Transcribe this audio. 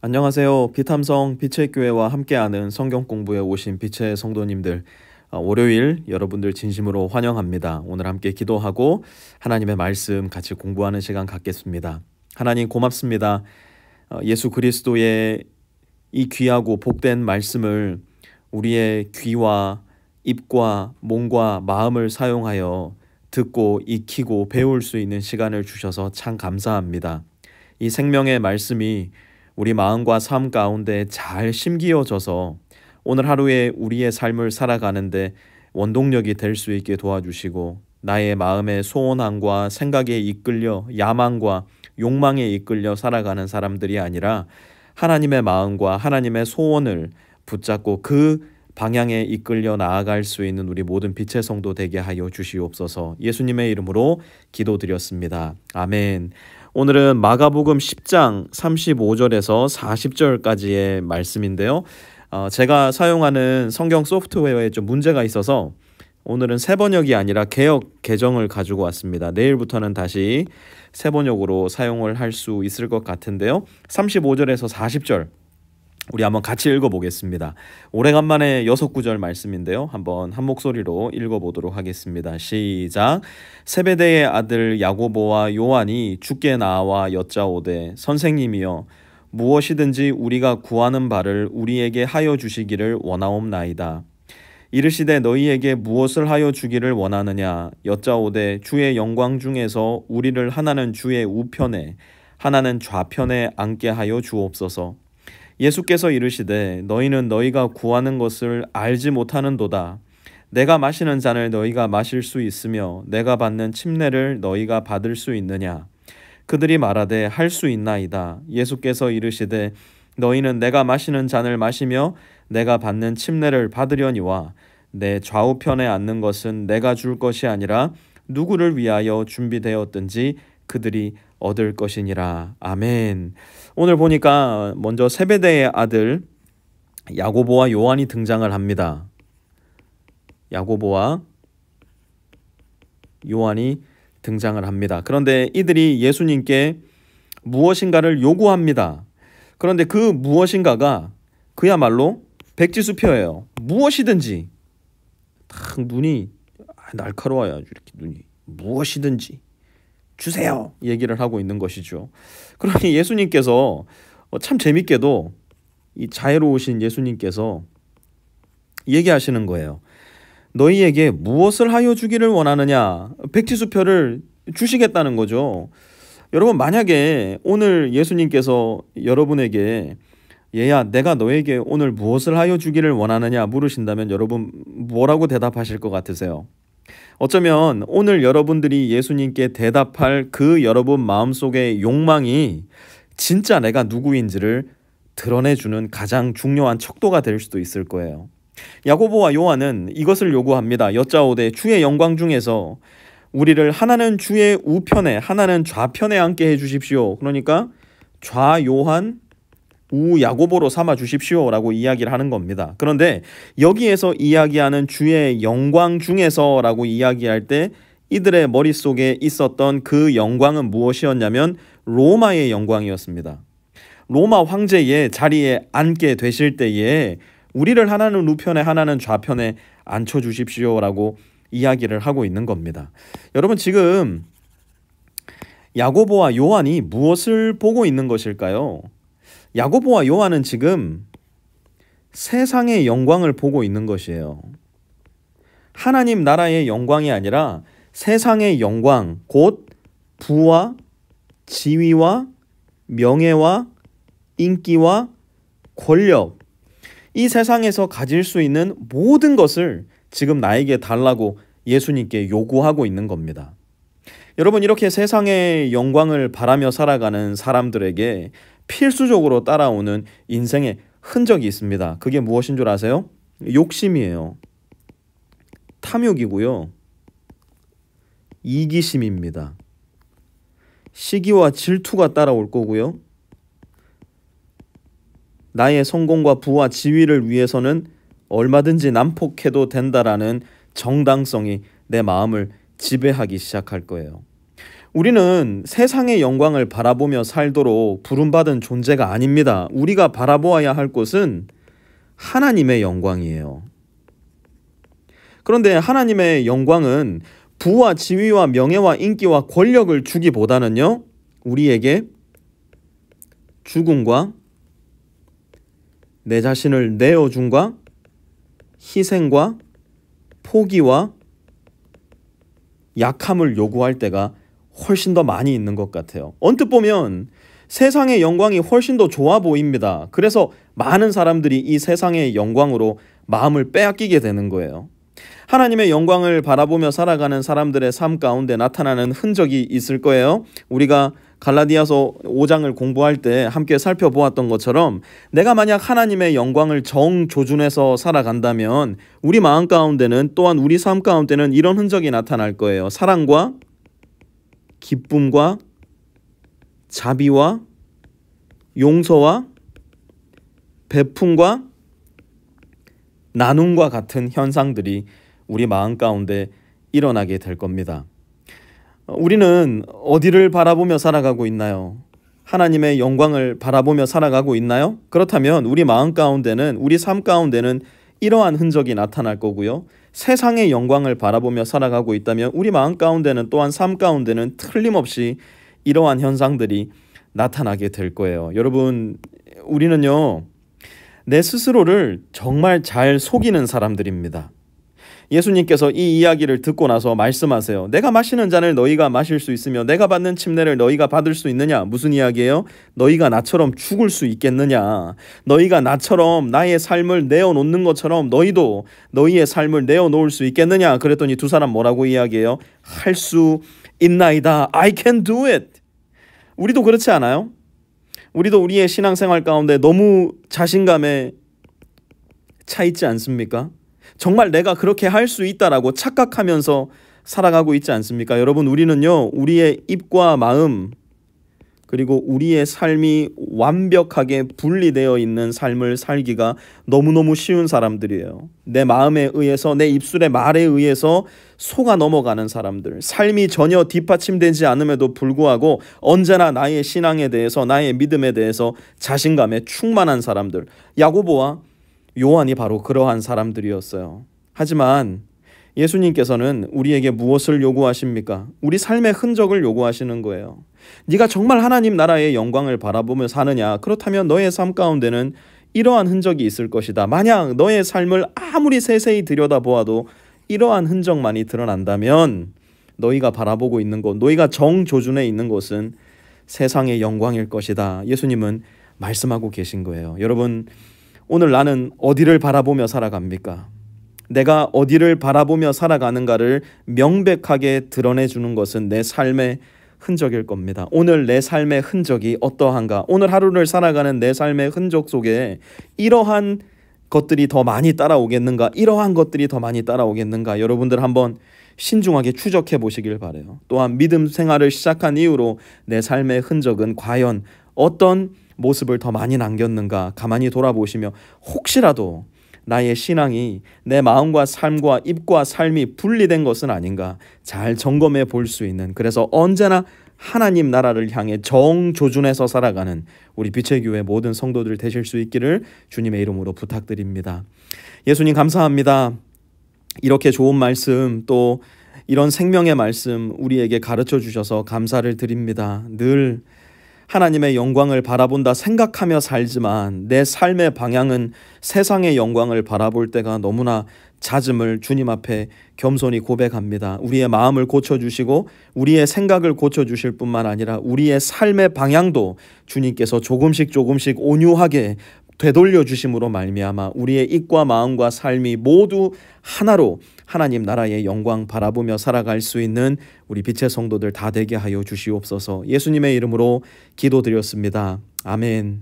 안녕하세요. 비탐성 빛의 교회와 함께하는 성경 공부에 오신 빛의 성도님들, 월요일 여러분들 진심으로 환영합니다. 오늘 함께 기도하고 하나님의 말씀 같이 공부하는 시간 갖겠습니다. 하나님 고맙습니다. 예수 그리스도의 이 귀하고 복된 말씀을 우리의 귀와 입과 몸과 마음을 사용하여 듣고 익히고 배울 수 있는 시간을 주셔서 참 감사합니다. 이 생명의 말씀이 우리 마음과 삶 가운데 잘 심기어져서 오늘 하루에 우리의 삶을 살아가는데 원동력이 될 수 있게 도와주시고, 나의 마음의 소원함과 생각에 이끌려 야망과 욕망에 이끌려 살아가는 사람들이 아니라 하나님의 마음과 하나님의 소원을 붙잡고 그 방향에 이끌려 나아갈 수 있는 우리 모든 빛의 성도 되게 하여 주시옵소서. 예수님의 이름으로 기도드렸습니다. 아멘. 오늘은 마가복음 10장 35절에서 40절까지의 말씀인데요. 제가 사용하는 성경 소프트웨어에 좀 문제가 있어서 오늘은 새번역이 아니라 개역 개정을 가지고 왔습니다. 내일부터는 다시 새번역으로 사용을 할 수 있을 것 같은데요. 35절에서 40절 우리 한번 같이 읽어보겠습니다. 오래간만에 6구절 말씀인데요. 한번 한 목소리로 읽어보도록 하겠습니다. 시작. 세베대의 아들 야고보와 요한이 주께 나와 여짜오되, 선생님이여, 무엇이든지 우리가 구하는 바를 우리에게 하여 주시기를 원하옵나이다. 이르시되, 너희에게 무엇을 하여 주기를 원하느냐? 여짜오되, 주의 영광 중에서 우리를 하나는 주의 우편에 하나는 좌편에 앉게 하여 주옵소서. 예수께서 이르시되, 너희는 너희가 구하는 것을 알지 못하는도다. 내가 마시는 잔을 너희가 마실 수 있으며 내가 받는 침례를 너희가 받을 수 있느냐? 그들이 말하되, 할 수 있나이다. 예수께서 이르시되, 너희는 내가 마시는 잔을 마시며 내가 받는 침례를 받으려니와 내 좌우편에 앉는 것은 내가 줄 것이 아니라 누구를 위하여 준비되었든지 그들이 얻을 것이니라. 아멘. 오늘 보니까 먼저 세베대의 아들 야고보와 요한이 등장을 합니다. 야고보와 요한이 등장을 합니다. 그런데 이들이 예수님께 무엇인가를 요구합니다. 그런데 그 무엇인가가 그야말로 백지수표예요. 무엇이든지. 딱 눈이 날카로워요. 이렇게 눈이. 무엇이든지 주세요 얘기를 하고 있는 것이죠. 그러니 예수님께서 참 재밌게도 이 자애로우신 예수님께서 얘기하시는 거예요. 너희에게 무엇을 하여 주기를 원하느냐? 백지수표를 주시겠다는 거죠. 여러분, 만약에 오늘 예수님께서 여러분에게 얘야, 내가 너에게 오늘 무엇을 하여 주기를 원하느냐 물으신다면 여러분 뭐라고 대답하실 것 같으세요? 어쩌면 오늘 여러분들이 예수님께 대답할 그 여러분 마음속의 욕망이 진짜 내가 누구인지를 드러내주는 가장 중요한 척도가 될 수도 있을 거예요. 야고보와 요한은 이것을 요구합니다. 여짜오되, 주의 영광 중에서 우리를 하나는 주의 우편에 하나는 좌편에 앉게 해주십시오. 그러니까 좌요한 우야고보로 삼아 주십시오 라고 이야기를 하는 겁니다. 그런데 여기에서 이야기하는 주의 영광 중에서 라고 이야기할 때 이들의 머릿속에 있었던 그 영광은 무엇이었냐면 로마의 영광이었습니다. 로마 황제의 자리에 앉게 되실 때에 우리를 하나는 우편에 하나는 좌편에 앉혀주십시오 라고 이야기를 하고 있는 겁니다. 여러분, 지금 야고보와 요한이 무엇을 보고 있는 것일까요? 야고보와 요한은 지금 세상의 영광을 보고 있는 것이에요. 하나님 나라의 영광이 아니라 세상의 영광, 곧 부와 지위와 명예와 인기와 권력, 이 세상에서 가질 수 있는 모든 것을 지금 나에게 달라고 예수님께 요구하고 있는 겁니다. 여러분, 이렇게 세상의 영광을 바라며 살아가는 사람들에게 필수적으로 따라오는 인생의 흔적이 있습니다. 그게 무엇인 줄 아세요? 욕심이에요. 탐욕이고요. 이기심입니다. 시기와 질투가 따라올 거고요. 나의 성공과 부와 지위를 위해서는 얼마든지 난폭해도 된다라는 정당성이 내 마음을 지배하기 시작할 거예요. 우리는 세상의 영광을 바라보며 살도록 부름받은 존재가 아닙니다. 우리가 바라보아야 할 곳은 하나님의 영광이에요. 그런데 하나님의 영광은 부와 지위와 명예와 인기와 권력을 주기보다는요, 우리에게 죽음과 내 자신을 내어줌과 희생과 포기와 약함을 요구할 때가 훨씬 더 많이 있는 것 같아요. 언뜻 보면 세상의 영광이 훨씬 더 좋아 보입니다. 그래서 많은 사람들이 이 세상의 영광으로 마음을 빼앗기게 되는 거예요. 하나님의 영광을 바라보며 살아가는 사람들의 삶 가운데 나타나는 흔적이 있을 거예요. 우리가 갈라디아서 5장을 공부할 때 함께 살펴보았던 것처럼 내가 만약 하나님의 영광을 정조준해서 살아간다면 우리 마음 가운데는, 또한 우리 삶 가운데는 이런 흔적이 나타날 거예요. 사랑과 기쁨과 자비와 용서와 베품과 나눔과 같은 현상들이 우리 마음 가운데 일어나게 될 겁니다. 우리는 어디를 바라보며 살아가고 있나요? 하나님의 영광을 바라보며 살아가고 있나요? 그렇다면 우리 마음 가운데는, 우리 삶 가운데는 이러한 흔적이 나타날 거고요. 세상의 영광을 바라보며 살아가고 있다면 우리 마음 가운데는, 또한 삶 가운데는 틀림없이 이러한 현상들이 나타나게 될 거예요. 여러분, 우리는요, 내 스스로를 정말 잘 속이는 사람들입니다. 예수님께서 이 이야기를 듣고 나서 말씀하세요. 내가 마시는 잔을 너희가 마실 수 있으며 내가 받는 침례를 너희가 받을 수 있느냐? 무슨 이야기예요? 너희가 나처럼 죽을 수 있겠느냐? 너희가 나처럼 나의 삶을 내어놓는 것처럼 너희도 너희의 삶을 내어놓을 수 있겠느냐? 그랬더니 두 사람 뭐라고 이야기해요? 할 수 있나이다. I can do it. 우리도 그렇지 않아요? 우리도 우리의 신앙생활 가운데 너무 자신감에 차 있지 않습니까? 정말 내가 그렇게 할 수 있다라고 착각하면서 살아가고 있지 않습니까? 여러분, 우리는요, 우리의 입과 마음 그리고 우리의 삶이 완벽하게 분리되어 있는 삶을 살기가 너무너무 쉬운 사람들이에요. 내 마음에 의해서, 내 입술의 말에 의해서 속아 넘어가는 사람들, 삶이 전혀 뒷받침되지 않음에도 불구하고 언제나 나의 신앙에 대해서, 나의 믿음에 대해서 자신감에 충만한 사람들, 야고보와 요한이 바로 그러한 사람들이었어요. 하지만 예수님께서는 우리에게 무엇을 요구하십니까? 우리 삶의 흔적을 요구하시는 거예요. 네가 정말 하나님 나라의 영광을 바라보며 사느냐? 그렇다면 너의 삶 가운데는 이러한 흔적이 있을 것이다. 만약 너의 삶을 아무리 세세히 들여다보아도 이러한 흔적만이 드러난다면 너희가 바라보고 있는 곳, 너희가 정조준에 있는 곳은 세상의 영광일 것이다. 예수님은 말씀하고 계신 거예요. 여러분, 오늘 나는 어디를 바라보며 살아갑니까? 내가 어디를 바라보며 살아가는가를 명백하게 드러내주는 것은 내 삶의 흔적일 겁니다. 오늘 내 삶의 흔적이 어떠한가? 오늘 하루를 살아가는 내 삶의 흔적 속에 이러한 것들이 더 많이 따라오겠는가? 이러한 것들이 더 많이 따라오겠는가? 여러분들 한번 신중하게 추적해 보시길 바라요. 또한 믿음 생활을 시작한 이후로 내 삶의 흔적은 과연 어떤 모습을 더 많이 남겼는가 가만히 돌아보시며 혹시라도 나의 신앙이 내 마음과 삶과 입과 삶이 분리된 것은 아닌가 잘 점검해 볼 수 있는, 그래서 언제나 하나님 나라를 향해 정조준해서 살아가는 우리 빛의 교회 모든 성도들 되실 수 있기를 주님의 이름으로 부탁드립니다. 예수님 감사합니다. 이렇게 좋은 말씀, 또 이런 생명의 말씀 우리에게 가르쳐 주셔서 감사를 드립니다. 늘 하나님의 영광을 바라본다 생각하며 살지만 내 삶의 방향은 세상의 영광을 바라볼 때가 너무나 잦음을 주님 앞에 겸손히 고백합니다. 우리의 마음을 고쳐주시고 우리의 생각을 고쳐주실 뿐만 아니라 우리의 삶의 방향도 주님께서 조금씩 온유하게 되돌려 주심으로 말미암아 우리의 입과 마음과 삶이 모두 하나로 하나님 나라의 영광 바라보며 살아갈 수 있는 우리 빛의 성도들 다 되게 하여 주시옵소서. 예수님의 이름으로 기도드렸습니다. 아멘.